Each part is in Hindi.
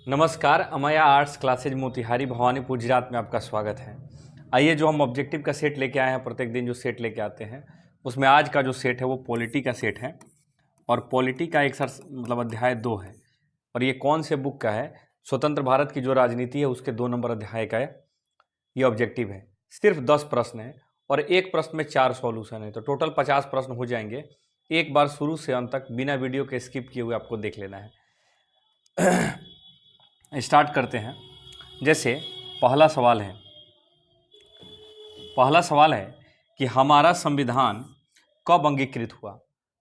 नमस्कार, अमया आर्ट्स क्लासेज मोतिहारी भवानीपुर गुजरात में आपका स्वागत है। आइए जो हम ऑब्जेक्टिव का सेट लेके आए हैं, प्रत्येक दिन जो सेट लेके आते हैं उसमें आज का जो सेट है वो पॉलिटी का सेट है और पॉलिटी का एक अध्याय 2 है। और ये कौन से बुक का है? स्वतंत्र भारत की जो राजनीति है उसके 2 नंबर अध्याय का ये ऑब्जेक्टिव है। सिर्फ 10 प्रश्न है और एक प्रश्न में 4 सॉल्यूशन है, तो टोटल 50 प्रश्न हो जाएंगे। एक बार शुरू से अंत तक बिना वीडियो के स्किप किए हुए आपको देख लेना है। स्टार्ट करते हैं। जैसे पहला सवाल है कि हमारा संविधान कब अंगीकृत हुआ?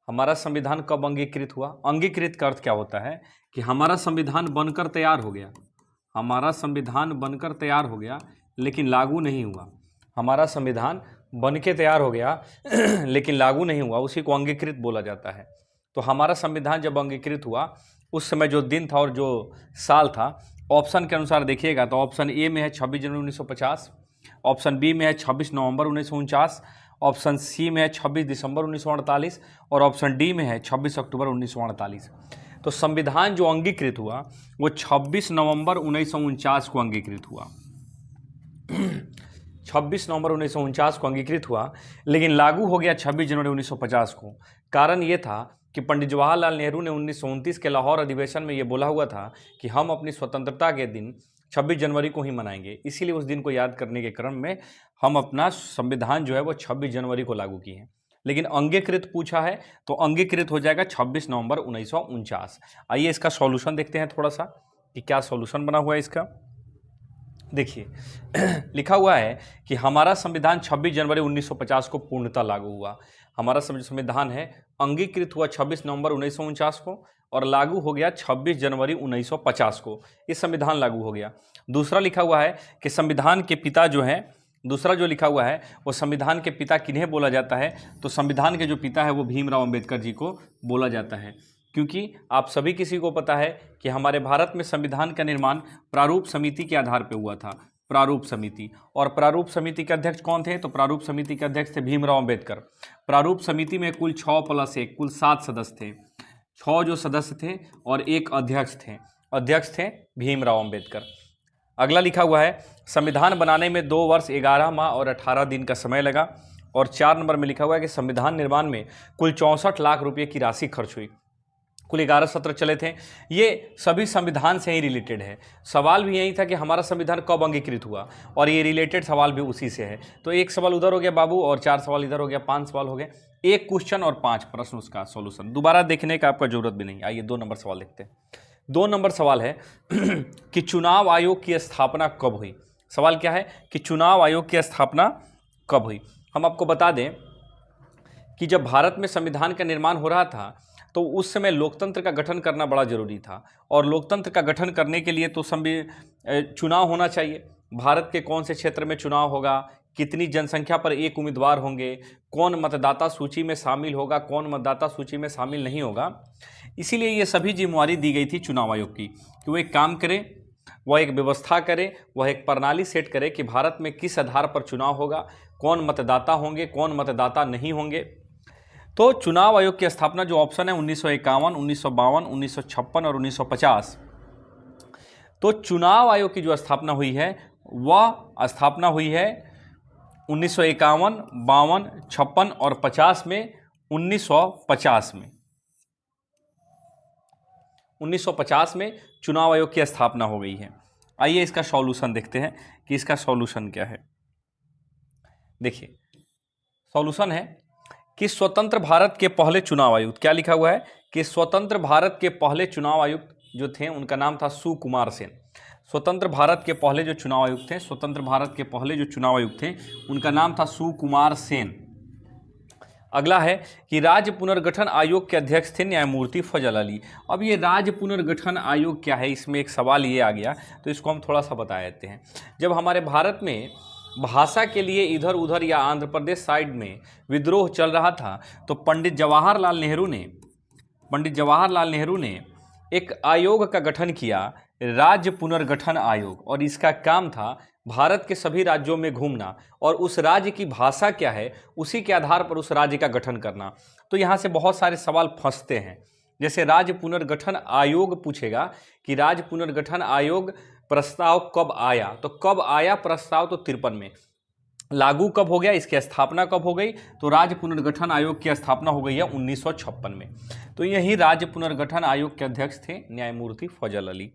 हमारा संविधान कब अंगीकृत हुआ? अंगीकृत का अर्थ क्या होता है कि हमारा संविधान बनकर तैयार हो गया, हमारा संविधान बनकर तैयार हो गया लेकिन लागू नहीं हुआ। हमारा संविधान बन के तैयार हो गया लेकिन लागू नहीं हुआ, उसी को अंगीकृत बोला जाता है। तो हमारा संविधान जब अंगीकृत हुआ उस समय जो दिन था और जो साल था, ऑप्शन के अनुसार देखिएगा तो ऑप्शन ए में है 26 जनवरी 1950, ऑप्शन बी में है 26 नवंबर 1949, ऑप्शन सी में है 26 दिसंबर 1948 और ऑप्शन डी में है 26 अक्टूबर 1948। तो संविधान जो अंगीकृत हुआ वो 26 नवंबर 1949 को अंगीकृत हुआ। 26 नवंबर 1949 को अंगीकृत हुआ लेकिन लागू हो गया 26 जनवरी 1950 को। कारण ये था कि पंडित जवाहरलाल नेहरू ने 1929 के लाहौर अधिवेशन में ये बोला हुआ था कि हम अपनी स्वतंत्रता के दिन 26 जनवरी को ही मनाएंगे, इसीलिए उस दिन को याद करने के क्रम में हम अपना संविधान जो है वो 26 जनवरी को लागू किए हैं। लेकिन अंगीकृत पूछा है तो अंगीकृत हो जाएगा 26 नवंबर 1949। आइए इसका सॉल्यूशन देखते हैं थोड़ा सा कि क्या सॉल्यूशन बना हुआ है इसका। देखिए लिखा हुआ है कि हमारा संविधान 26 जनवरी 1950 को पूर्णतः लागू हुआ। हमारा संविधान है अंगीकृत हुआ 26 नवंबर 1949 को और लागू हो गया 26 जनवरी 1950 को। ये संविधान लागू हो गया। दूसरा लिखा हुआ है कि संविधान के पिता जो हैं, दूसरा जो लिखा हुआ है वो संविधान के पिता किन्हें बोला जाता है? तो संविधान के जो पिता है वो भीमराव अंबेडकर जी को बोला जाता है, क्योंकि आप सभी किसी को पता है कि हमारे भारत में संविधान का निर्माण प्रारूप समिति के आधार पर हुआ था। प्रारूप समिति, और प्रारूप समिति के अध्यक्ष कौन थे? तो प्रारूप समिति के अध्यक्ष थे भीमराव अंबेडकर। प्रारूप समिति में कुल 6+1 कुल 7 सदस्य थे। 6 जो सदस्य थे और एक अध्यक्ष थे। अध्यक्ष थे भीमराव अंबेडकर। अगला लिखा हुआ है संविधान बनाने में 2 वर्ष 11 माह और 18 दिन का समय लगा। और 4 नंबर में लिखा हुआ है कि संविधान निर्माण में कुल 64 लाख रुपये की राशि खर्च हुई। कुल 11 सत्र चले थे। ये सभी संविधान से ही रिलेटेड है। सवाल भी यही था कि हमारा संविधान कब अंगीकृत हुआ और ये रिलेटेड सवाल भी उसी से है। तो एक सवाल उधर हो गया बाबू और 4 सवाल इधर हो गया, 5 सवाल हो गए। एक क्वेश्चन और 5 प्रश्न, उसका सॉल्यूशन दोबारा देखने का आपका जरूरत भी नहीं। आइए 2 नंबर सवाल देखते हैं। 2 नंबर सवाल है कि चुनाव आयोग की स्थापना कब हुई? सवाल क्या है कि चुनाव आयोग की स्थापना कब हुई? हम आपको बता दें कि जब भारत में संविधान का निर्माण हो रहा था तो उस समय लोकतंत्र का गठन करना बड़ा जरूरी था, और लोकतंत्र का गठन करने के लिए तो चुनाव होना चाहिए। भारत के कौन से क्षेत्र में चुनाव होगा, कितनी जनसंख्या पर एक उम्मीदवार होंगे, कौन मतदाता सूची में शामिल होगा, कौन मतदाता सूची में शामिल नहीं होगा। इसीलिए ये सभी जिम्मेवारी दी गई थी चुनाव आयोग की कि वो एक काम करे, वह एक व्यवस्था करे, वह एक प्रणाली सेट करे कि भारत में किस आधार पर चुनाव होगा, कौन मतदाता होंगे, कौन मतदाता नहीं होंगे। तो चुनाव आयोग की स्थापना जो ऑप्शन है 1951, 1952, 1956 और 1950। तो चुनाव आयोग की जो स्थापना हुई है वह स्थापना हुई है 1951, 52, 56 और 50 में। 1950 में 1950 में चुनाव आयोग की स्थापना हो गई है। आइए इसका सॉल्यूशन देखते हैं कि इसका सॉल्यूशन क्या है। देखिए सॉल्यूशन है कि स्वतंत्र भारत के पहले चुनाव आयुक्त, क्या लिखा हुआ है कि स्वतंत्र भारत के पहले चुनाव आयुक्त जो थे उनका नाम था सुकुमार सेन। स्वतंत्र भारत के पहले जो चुनाव आयुक्त थे, स्वतंत्र भारत के पहले जो चुनाव आयुक्त थे उनका नाम था सुकुमार सेन। अगला है कि राज्य पुनर्गठन आयोग के अध्यक्ष थे न्यायमूर्ति फजल अली। अब ये राज्य पुनर्गठन आयोग क्या है, इसमें एक सवाल ये आ गया, तो इसको हम थोड़ा सा बता देते हैं। जब हमारे भारत में भाषा के लिए इधर उधर या आंध्र प्रदेश साइड में विद्रोह चल रहा था तो पंडित जवाहरलाल नेहरू ने एक आयोग का गठन किया, राज्य पुनर्गठन आयोग, और इसका काम था भारत के सभी राज्यों में घूमना और उस राज्य की भाषा क्या है उसी के आधार पर उस राज्य का गठन करना। तो यहाँ से बहुत सारे सवाल फंसते हैं जैसे राज्य पुनर्गठन आयोग पूछेगा कि राज्य पुनर्गठन आयोग प्रस्ताव कब आया, तो कब आया प्रस्ताव, तो 53 में। लागू कब हो गया, इसकी स्थापना कब हो गई, तो राज्य पुनर्गठन आयोग की स्थापना हो गई है 1956 में। तो यही राज्य पुनर्गठन आयोग के अध्यक्ष थे न्यायमूर्ति फजल अली।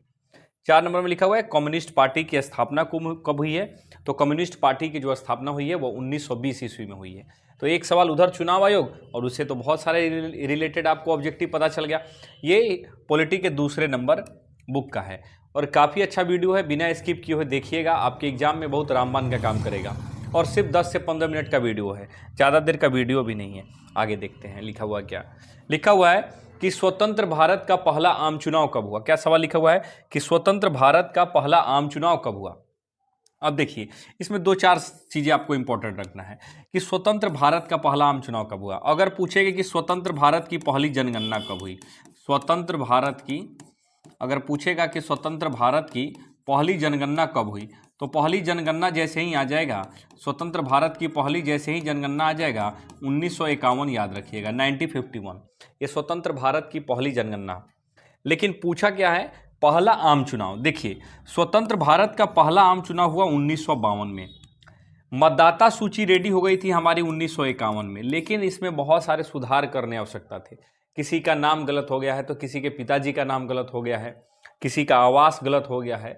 4 नंबर में लिखा हुआ है कम्युनिस्ट पार्टी की स्थापना कब हुई है, तो कम्युनिस्ट पार्टी की जो स्थापना हुई है वो 1920 ईस्वी में हुई है। तो एक सवाल उधर चुनाव आयोग, और उससे तो बहुत सारे रिलेटेड आपको ऑब्जेक्टिव पता चल गया। ये पॉलिटी के दूसरे नंबर बुक का है और काफ़ी अच्छा वीडियो है, बिना स्किप किए हुए देखिएगा, आपके एग्जाम में बहुत रामबाण का काम करेगा। और सिर्फ 10 से 15 मिनट का वीडियो है, ज़्यादा देर का वीडियो भी नहीं है। आगे देखते हैं लिखा हुआ क्या। लिखा हुआ है कि स्वतंत्र भारत का पहला आम चुनाव कब हुआ। क्या सवाल लिखा हुआ है कि स्वतंत्र भारत का पहला आम चुनाव कब हुआ। अब देखिए इसमें 2-4 चीज़ें आपको इंपॉर्टेंट रखना है कि स्वतंत्र भारत का पहला आम चुनाव कब हुआ। अगर पूछेगा कि स्वतंत्र भारत की पहली जनगणना कब हुई, स्वतंत्र भारत की अगर पूछेगा कि स्वतंत्र भारत की पहली जनगणना कब हुई, तो पहली जनगणना जैसे ही आ जाएगा, स्वतंत्र भारत की पहली जैसे ही जनगणना आ जाएगा 1951, याद रखिएगा 1951, ये स्वतंत्र भारत की पहली जनगणना। लेकिन पूछा क्या है, पहला आम चुनाव। देखिए स्वतंत्र भारत का पहला आम चुनाव हुआ 1952 में। मतदाता सूची रेडी हो गई थी हमारी 1951 में, लेकिन इसमें बहुत सारे सुधार करने आवश्यकता थे। किसी का नाम गलत हो गया है, तो किसी के पिताजी का नाम गलत हो गया है, किसी का आवास गलत हो गया है,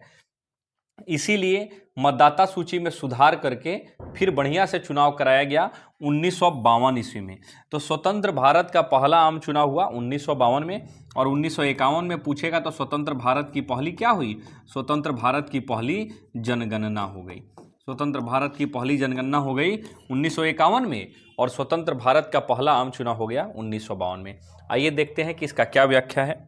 इसीलिए मतदाता सूची में सुधार करके फिर बढ़िया से चुनाव कराया गया 1952 ईस्वी में। तो स्वतंत्र भारत का पहला आम चुनाव हुआ 1952 में, और 1951 में पूछेगा तो स्वतंत्र भारत की पहली क्या हुई, स्वतंत्र भारत की पहली जनगणना हो गई। स्वतंत्र भारत की पहली जनगणना हो गई 1951 में, और स्वतंत्र भारत का पहला आम चुनाव हो गया 1952 में। आइए देखते हैं कि इसका क्या व्याख्या है।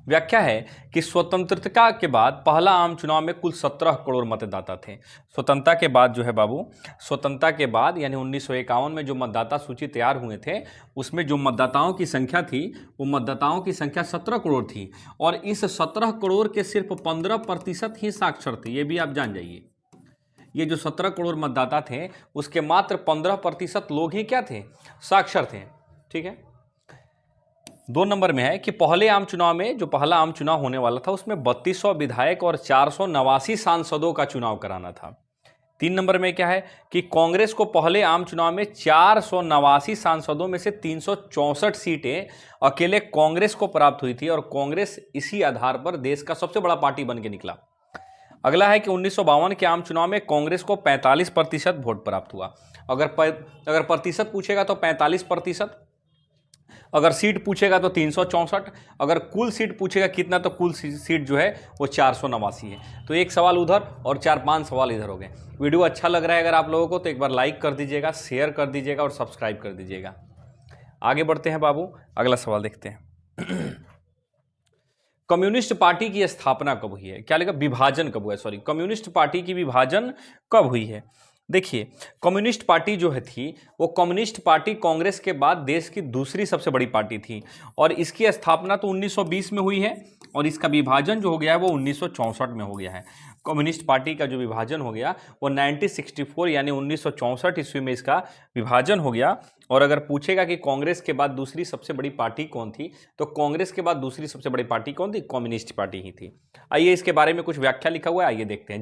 व्याख्या है कि स्वतंत्रता के बाद पहला आम चुनाव में कुल 17 करोड़ मतदाता थे। स्वतंत्रता के बाद जो है बाबू, स्वतंत्रता के बाद यानी 1951 में जो मतदाता सूची तैयार हुए थे, उसमें जो मतदाताओं की संख्या थी वो मतदाताओं की संख्या 17 करोड़ थी, और इस 17 करोड़ के सिर्फ 15% ही साक्षर थे। ये भी आप जान जाइए, ये जो 17 करोड़ मतदाता थे उसके मात्र 15% लोग ही क्या थे, साक्षर थे। ठीक है। 2 नंबर में है कि पहले आम चुनाव में, जो पहला आम चुनाव होने वाला था उसमें 3200 विधायक और 489 सांसदों का चुनाव कराना था। 3 नंबर में क्या है कि कांग्रेस को पहले आम चुनाव में 489 सांसदों में से 364 सीटें अकेले कांग्रेस को प्राप्त हुई थी, और कांग्रेस इसी आधार पर देश का सबसे बड़ा पार्टी बन के निकला। अगला है कि 1952 के आम चुनाव में कांग्रेस को 45% वोट प्राप्त हुआ। अगर प्रतिशत पूछेगा तो 45%, अगर सीट पूछेगा तो 364, अगर कुल सीट पूछेगा कितना तो कुल सीट जो है वो 489 है। तो एक सवाल उधर और 4-5 सवाल इधर हो गए। वीडियो अच्छा लग रहा है अगर आप लोगों को तो एक बार लाइक कर दीजिएगा, शेयर कर दीजिएगा और सब्सक्राइब कर दीजिएगा। आगे बढ़ते हैं बाबू, अगला सवाल देखते हैं। कम्युनिस्ट पार्टी की स्थापना कब हुई है। क्या लिखा, विभाजन कब हुआ है, सॉरी, कम्युनिस्ट पार्टी की विभाजन कब हुई है। देखिए कम्युनिस्ट पार्टी जो है थी वो कम्युनिस्ट पार्टी कांग्रेस के बाद देश की दूसरी सबसे बड़ी पार्टी थी, और इसकी स्थापना तो 1920 में हुई है, और इसका विभाजन जो हो गया है वो 1964 में हो गया है। कम्युनिस्ट पार्टी का जो विभाजन हो गया वो 1964 यानी 1964 ईस्वी में इसका विभाजन हो गया। और अगर पूछेगा कि कांग्रेस के बाद दूसरी सबसे बड़ी पार्टी कौन थी, तो कांग्रेस के बाद दूसरी सबसे बड़ी पार्टी कौन थी, कम्युनिस्ट पार्टी ही थी। आइए इसके बारे में कुछ व्याख्या लिखा हुआ है, आइए देखते हैं।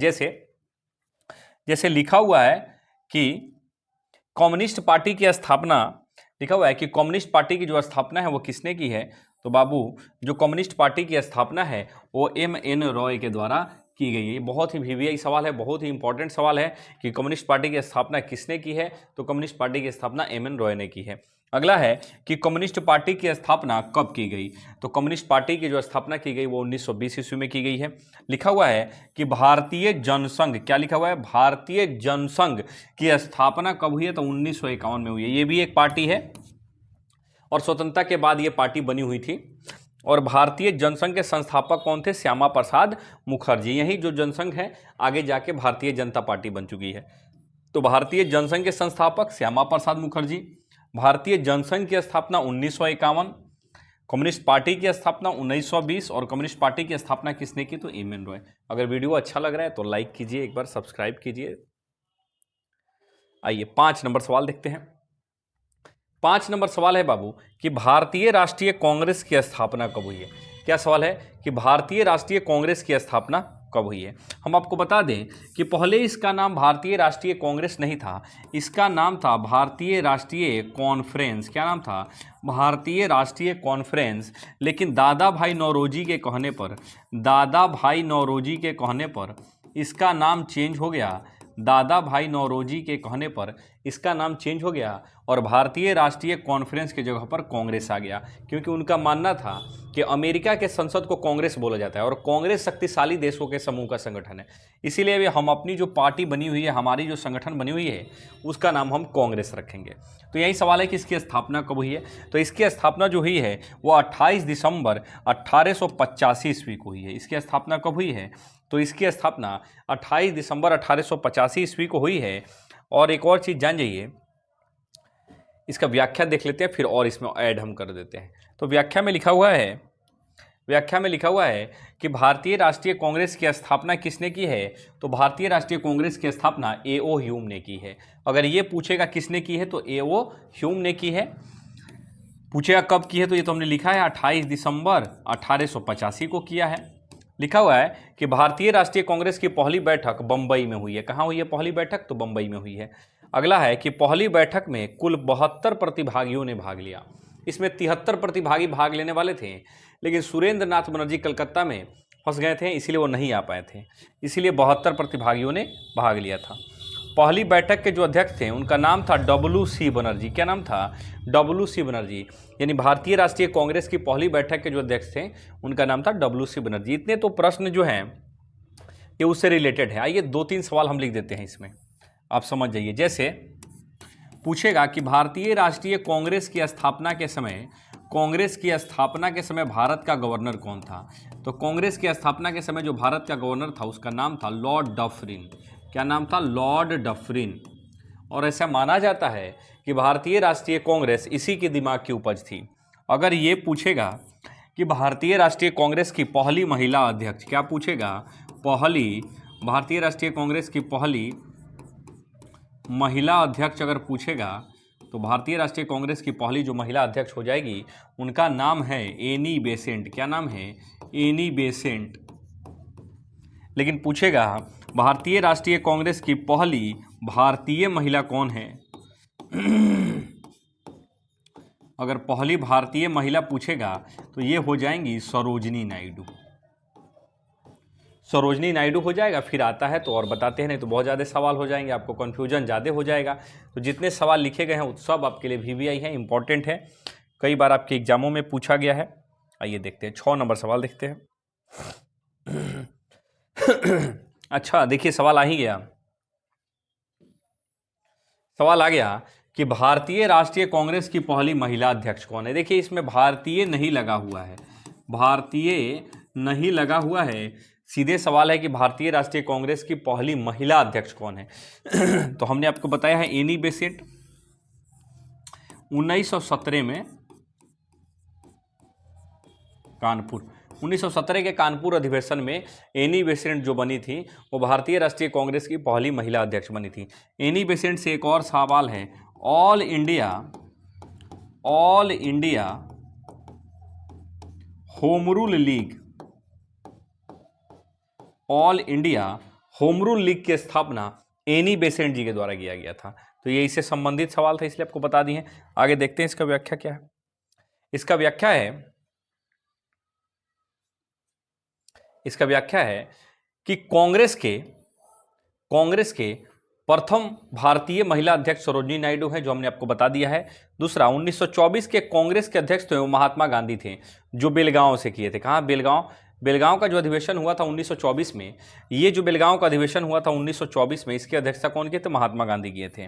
जैसे लिखा हुआ है कि कम्युनिस्ट पार्टी की स्थापना, लिखा हुआ है कि कम्युनिस्ट पार्टी की जो स्थापना है वो किसने की है, तो बाबू जो कम्युनिस्ट पार्टी की स्थापना है वो M.N. रॉय के द्वारा की गई है। बहुत ही VVI सवाल है, बहुत ही इंपॉर्टेंट सवाल है कि कम्युनिस्ट पार्टी की स्थापना किसने की है, तो कम्युनिस्ट पार्टी की स्थापना M.N. रॉय ने की है। अगला है कि कम्युनिस्ट पार्टी की स्थापना कब की गई, तो कम्युनिस्ट पार्टी की जो स्थापना की गई वो 1920 ईस्वी में की गई है। लिखा हुआ है कि भारतीय जनसंघ, क्या लिखा हुआ है, भारतीय जनसंघ की स्थापना कब हुई है, तो 1951 में हुई है। ये भी एक पार्टी है और स्वतंत्रता के बाद ये पार्टी बनी हुई थी। और भारतीय जनसंघ के संस्थापक कौन थे, श्यामा प्रसाद मुखर्जी। यही जो जनसंघ है आगे जाके भारतीय जनता पार्टी बन चुकी है। तो भारतीय जनसंघ के संस्थापक श्यामा प्रसाद मुखर्जी, भारतीय जनसंघ की स्थापना 1951, कम्युनिस्ट पार्टी की स्थापना 1920, और कम्युनिस्ट पार्टी की स्थापना किसने की, तो M.N. रॉय। अगर वीडियो अच्छा लग रहा है तो लाइक कीजिए, एक बार सब्सक्राइब कीजिए। आइए 5 नंबर सवाल देखते हैं। 5 नंबर सवाल है बाबू कि भारतीय राष्ट्रीय कांग्रेस की स्थापना कब हुई है। क्या सवाल है कि भारतीय राष्ट्रीय कांग्रेस की स्थापना कब हुई है। हम आपको बता दें कि पहले इसका नाम भारतीय राष्ट्रीय कांग्रेस नहीं था, इसका नाम था भारतीय राष्ट्रीय कॉन्फ्रेंस। क्या नाम था? भारतीय राष्ट्रीय कॉन्फ्रेंस। लेकिन दादा भाई नौरोजी के कहने पर इसका नाम चेंज हो गया। दादा भाई नौरोजी के कहने पर इसका नाम चेंज हो गया और भारतीय राष्ट्रीय कॉन्फ्रेंस की जगह पर कांग्रेस आ गया, क्योंकि उनका मानना था कि अमेरिका के संसद को कांग्रेस बोला जाता है और कांग्रेस शक्तिशाली देशों के समूह का संगठन है। इसीलिए हम अपनी जो पार्टी बनी हुई है, हमारी जो संगठन बनी हुई है, उसका नाम हम कांग्रेस रखेंगे। तो यही सवाल है कि इसकी स्थापना कब हुई है। तो इसकी स्थापना जो हुई है वो 28 दिसंबर 1885 ईस्वी को हुई है। इसकी स्थापना कब हुई है? तो इसकी स्थापना 28 दिसंबर 1885 ईस्वी को हुई है। और एक और चीज़ जान जाइए, इसका व्याख्या देख लेते हैं, फिर और इसमें ऐड हम कर देते हैं। तो व्याख्या में लिखा हुआ है कि भारतीय राष्ट्रीय कांग्रेस की स्थापना किसने की है? तो भारतीय राष्ट्रीय कांग्रेस की स्थापना A.O. ह्यूम ने की है। अगर ये पूछेगा किसने की है तो A.O. ह्यूम ने की है। पूछेगा कब की है तो ये तो हमने लिखा है 28 दिसंबर 1885 को किया है। लिखा हुआ है कि भारतीय राष्ट्रीय कांग्रेस की पहली बैठक बंबई में हुई है। कहाँ हुई है पहली बैठक? तो बंबई में हुई है। अगला है कि पहली बैठक में कुल 72 प्रतिभागियों ने भाग लिया। इसमें 73 प्रतिभागी भाग लेने वाले थे, लेकिन सुरेंद्र नाथ बनर्जी कलकत्ता में फंस गए थे, इसीलिए वो नहीं आ पाए थे। इसीलिए 72 प्रतिभागियों ने भाग लिया था। पहली बैठक के जो अध्यक्ष थे उनका नाम था WC बनर्जी। क्या नाम था? WC बनर्जी। यानी भारतीय राष्ट्रीय कांग्रेस की पहली बैठक के जो अध्यक्ष थे उनका नाम था WC बनर्जी। इतने तो प्रश्न जो हैं ये उससे रिलेटेड है। आइए 2-3 सवाल हम लिख देते हैं इसमें, आप समझ जाइए। जैसे पूछेगा कि भारतीय राष्ट्रीय कांग्रेस की स्थापना के समय भारत का गवर्नर कौन था? तो कांग्रेस की स्थापना के समय जो भारत का गवर्नर था उसका नाम था लॉर्ड डफरिन। क्या नाम था? Lord Dufferin. और ऐसा माना जाता है कि भारतीय राष्ट्रीय कांग्रेस इसी के दिमाग की उपज थी। अगर ये पूछेगा कि भारतीय राष्ट्रीय कांग्रेस की पहली महिला अध्यक्ष, क्या पूछेगा? भारतीय राष्ट्रीय कांग्रेस की पहली महिला अध्यक्ष अगर पूछेगा तो भारतीय राष्ट्रीय कांग्रेस की पहली जो महिला अध्यक्ष हो जाएगी उनका नाम है एनी बेसेंट। क्या नाम है? Annie Besant. लेकिन पूछेगा भारतीय राष्ट्रीय कांग्रेस की पहली भारतीय महिला कौन है? अगर पहली भारतीय महिला पूछेगा तो ये हो जाएंगी सरोजनी नायडू। सरोजनी नायडू हो जाएगा। फिर आता है तो और बताते हैं, नहीं तो बहुत ज़्यादा सवाल हो जाएंगे, आपको कन्फ्यूजन ज़्यादा हो जाएगा। तो जितने सवाल लिखे गए हैं वो सब आपके लिए VVI हैं, इंपॉर्टेंट है, कई बार आपके एग्जामों में पूछा गया है। आइए देखते हैं 6 नंबर सवाल देखते हैं। अच्छा देखिए सवाल आ ही गया। सवाल आ गया कि भारतीय राष्ट्रीय कांग्रेस की पहली महिला अध्यक्ष कौन है। देखिए इसमें भारतीय नहीं लगा हुआ है, भारतीय नहीं लगा हुआ है। सीधे सवाल है कि भारतीय राष्ट्रीय कांग्रेस की पहली महिला अध्यक्ष कौन है। तो हमने आपको बताया है एनी बेसेंट। 1917 में कानपुर 1917 के कानपुर अधिवेशन में एनी बेसेंट जो बनी थी वो भारतीय राष्ट्रीय कांग्रेस की पहली महिला अध्यक्ष बनी थी। एनी बेसेंट से एक और सवाल है, all India home rule league, all India home rule league की स्थापना एनी बेसेंट जी के द्वारा किया गया था। तो ये इससे संबंधित सवाल था, इसलिए आपको बता दिए हैं। आगे देखते हैं इसका व्याख्या क्या है। इसका व्याख्या है कि कांग्रेस के प्रथम भारतीय महिला अध्यक्ष सरोजनी नायडू हैं, जो हमने आपको बता दिया है। दूसरा 1924 के कांग्रेस के अध्यक्ष थे वो महात्मा गांधी थे, जो बेलगांव से किए थे। कहाँ? बेलगांव का जो अधिवेशन हुआ था 1924 में, ये जो बेलगांव का अधिवेशन हुआ था 1924 में, इसकी अध्यक्षता कौन किए थे? महात्मा गांधी किए थे।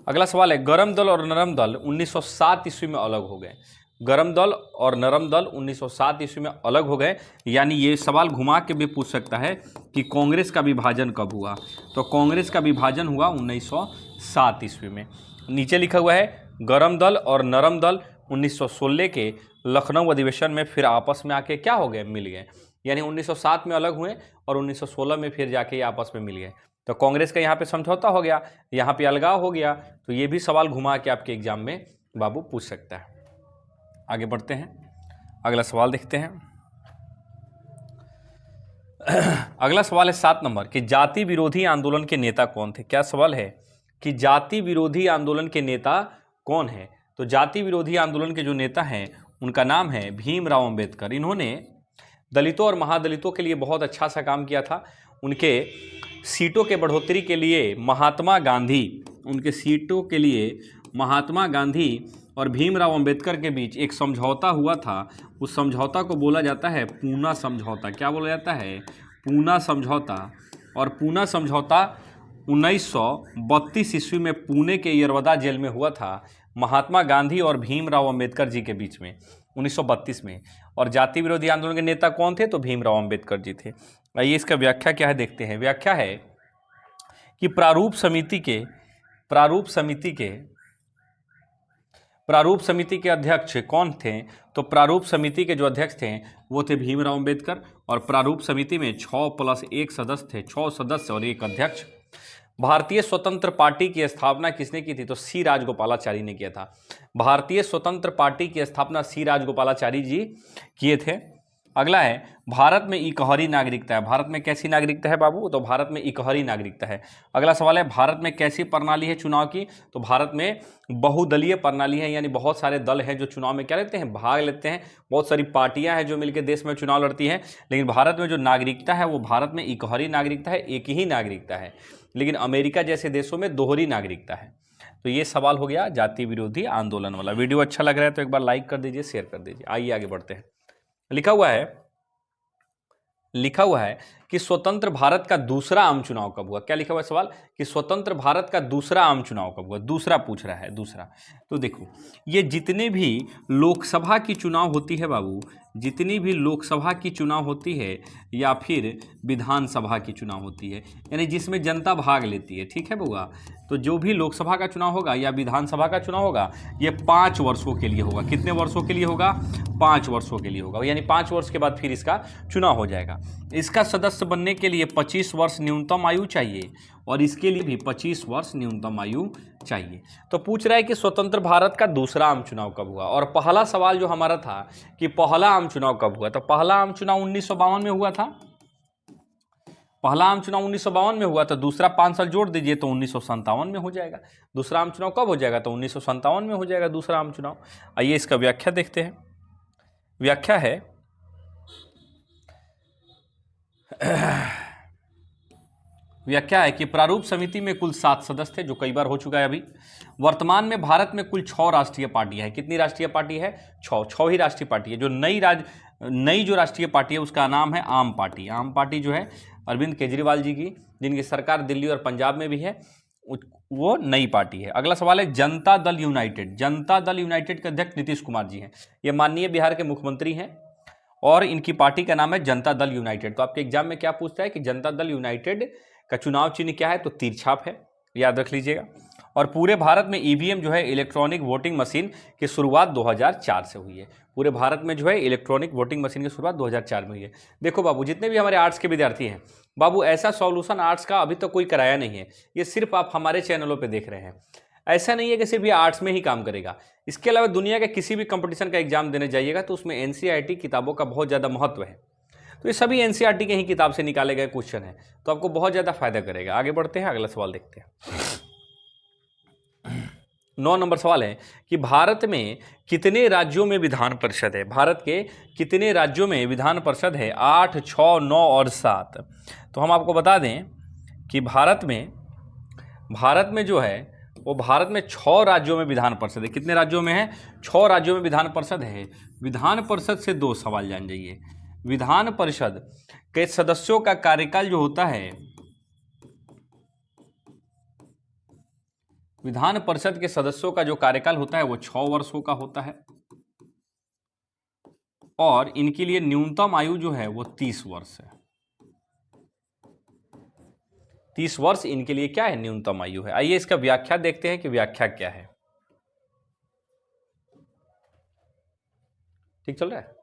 अगला सवाल है, गरम दल और नरम दल 1907 ईस्वी में अलग हो गए। गरम दल और नरम दल 1907 ईस्वी में अलग हो गए। यानी ये सवाल घुमा के भी पूछ सकता है कि कांग्रेस का विभाजन कब हुआ। तो कांग्रेस का विभाजन हुआ 1907 ईस्वी में। नीचे लिखा हुआ है गरम दल और नरम दल 1916 के लखनऊ अधिवेशन में फिर आपस में आके क्या हो गए? मिल गए। यानी 1907 में अलग हुए और 1916 में फिर जाके ये आपस में मिल गए। तो कांग्रेस का यहाँ पे समझौता हो गया, यहाँ पे अलगाव हो गया। तो ये भी सवाल घुमा के आपके एग्जाम में बाबू पूछ सकता है। आगे बढ़ते हैं, अगला सवाल देखते हैं। अगला सवाल है 7 नंबर कि जाति विरोधी आंदोलन के नेता कौन थे। क्या सवाल है कि जाति विरोधी आंदोलन के नेता कौन है। तो जाति विरोधी आंदोलन के जो नेता हैं उनका नाम है भीमराव अंबेडकर। इन्होंने दलितों और महादलितों के लिए बहुत अच्छा सा काम किया था। उनके सीटों के बढ़ोतरी के लिए महात्मा गांधी, उनके सीटों के लिए महात्मा गांधी और भीमराव अंबेडकर के बीच एक समझौता हुआ था। उस समझौता को बोला जाता है पूना समझौता। क्या बोला जाता है? पूना समझौता। और पूना समझौता 1932 ईस्वी में पुणे के यरवदा जेल में हुआ था, महात्मा गांधी और भीमराव अंबेडकर जी के बीच में 1932 में। और जाति विरोधी आंदोलन के नेता कौन थे? तो भीमराव अंबेडकर जी थे। आइए इसका व्याख्या क्या है देखते हैं। व्याख्या है कि प्रारूप समिति के अध्यक्ष कौन थे। तो प्रारूप समिति के जो अध्यक्ष थे वो थे भीमराव अंबेडकर। और प्रारूप समिति में 6+1 सदस्य थे, 6 सदस्य और 1 अध्यक्ष। भारतीय स्वतंत्र पार्टी की स्थापना किसने की थी? तो सी राजगोपालाचारी ने किया था। भारतीय स्वतंत्र पार्टी की स्थापना सी राजगोपालाचारी जी किए थे। अगला है भारत में इकहरी नागरिकता है। भारत में कैसी नागरिकता है बाबू? तो भारत में इकहरी नागरिकता है। अगला सवाल है भारत में कैसी प्रणाली है चुनाव की? तो भारत में बहुदलीय प्रणाली है, यानी बहुत सारे दल हैं जो चुनाव में क्या लेते हैं? भाग लेते हैं। बहुत सारी पार्टियां हैं जो मिलकर देश में चुनाव लड़ती हैं। लेकिन भारत में जो नागरिकता है वो भारत में इकहरी नागरिकता है, एक ही नागरिकता है। लेकिन अमेरिका जैसे देशों में दोहरी नागरिकता है। तो ये सवाल हो गया जाति विरोधी आंदोलन वाला। वीडियो अच्छा लग रहा है तो एक बार लाइक कर दीजिए, शेयर कर दीजिए। आइए आगे बढ़ते हैं। लिखा हुआ है कि स्वतंत्र भारत का दूसरा आम चुनाव कब हुआ। क्या लिखा हुआ है सवाल? कि स्वतंत्र भारत का दूसरा आम चुनाव कब हुआ। दूसरा पूछ रहा है, दूसरा। तो देखो, ये जितने भी लोकसभा की चुनाव होती है बाबू, जितनी भी लोकसभा की चुनाव होती है या फिर विधानसभा की चुनाव होती है, यानी जिसमें जनता भाग लेती है, ठीक है बउआ, तो जो भी लोकसभा का चुनाव होगा या विधानसभा का चुनाव होगा ये 5 वर्षों के लिए होगा। कितने वर्षों के लिए होगा? 5 वर्षों के लिए होगा, यानी 5 वर्ष के बाद फिर इसका चुनाव हो जाएगा। इसका सदस्य बनने के लिए 25 वर्ष न्यूनतम आयु चाहिए और इसके लिए भी 25 वर्ष न्यूनतम आयु चाहिए। तो पूछ रहा है कि स्वतंत्र भारत का दूसरा आम चुनाव कब हुआ। और पहला सवाल जो हमारा था कि पहला आम चुनाव कब हुआ, तो पहला आम चुनाव 1952 में हुआ था। पहला आम चुनाव 1952 में हुआ, तो दूसरा 5 साल जोड़ दीजिए तो 1957 में हो जाएगा। दूसरा आम चुनाव कब हो जाएगा? तो 1957 में हो जाएगा दूसरा आम चुनाव। आइए इसका व्याख्या देखते हैं। व्याख्या है व्याख्या है कि प्रारूप समिति में कुल 7 सदस्य थे, जो कई बार हो चुका है अभी। वर्तमान में भारत में कुल 6 राष्ट्रीय पार्टियां हैं। कितनी राष्ट्रीय पार्टी है? 6 ही राष्ट्रीय पार्टी है। जो नई जो राष्ट्रीय पार्टी है उसका नाम है आम पार्टी। आम पार्टी जो है अरविंद केजरीवाल जी की, जिनकी सरकार दिल्ली और पंजाब में भी है, वो नई पार्टी है। अगला सवाल है जनता दल यूनाइटेड। जनता दल यूनाइटेड के अध्यक्ष नीतीश कुमार जी हैं। ये माननीय बिहार के मुख्यमंत्री हैं और इनकी पार्टी का नाम है जनता दल यूनाइटेड। तो आपके एग्जाम में क्या पूछता है कि जनता दल यूनाइटेड का चुनाव चिन्ह क्या है? तो तीर छाप है, याद रख लीजिएगा। और पूरे भारत में ईवीएम जो है इलेक्ट्रॉनिक वोटिंग मशीन की शुरुआत 2004 से हुई है। पूरे भारत में जो है इलेक्ट्रॉनिक वोटिंग मशीन की शुरुआत 2004 में हुई है। देखो बाबू, जितने भी हमारे आर्ट्स के विद्यार्थी हैं बाबू, ऐसा सॉल्यूशन आर्ट्स का अभी तक कोई कराया नहीं है। ये सिर्फ आप हमारे चैनलों पर देख रहे हैं। ऐसा नहीं है कि सिर्फ ये आर्ट्स में ही काम करेगा। इसके अलावा दुनिया के किसी भी कंपटीशन का एग्जाम देने जाइएगा तो उसमें एनसीईआरटी किताबों का बहुत ज़्यादा महत्व है। तो ये सभी एनसीईआरटी के ही किताब से निकाले गए क्वेश्चन हैं, तो आपको बहुत ज़्यादा फायदा करेगा। आगे बढ़ते हैं, अगला सवाल देखते हैं। 9 नंबर सवाल है कि भारत में कितने राज्यों में विधान परिषद है। भारत के कितने राज्यों में विधान परिषद है? 8, 6, 9 और 7। तो हम आपको बता दें कि भारत में जो है वो भारत में 6 राज्यों में विधान परिषद है। कितने राज्यों में है? 6 राज्यों में विधान परिषद है। विधान परिषद से 2 सवाल जान जाइए। विधान परिषद के सदस्यों का कार्यकाल जो होता है, विधान परिषद के सदस्यों का जो कार्यकाल होता है वो 6 वर्षों का होता है और इनके लिए न्यूनतम आयु जो है वो 30 वर्ष है। 30 वर्ष इनके लिए क्या है? न्यूनतम आयु है। आइए इसका व्याख्या देखते हैं कि व्याख्या क्या है। ठीक चल रहा है?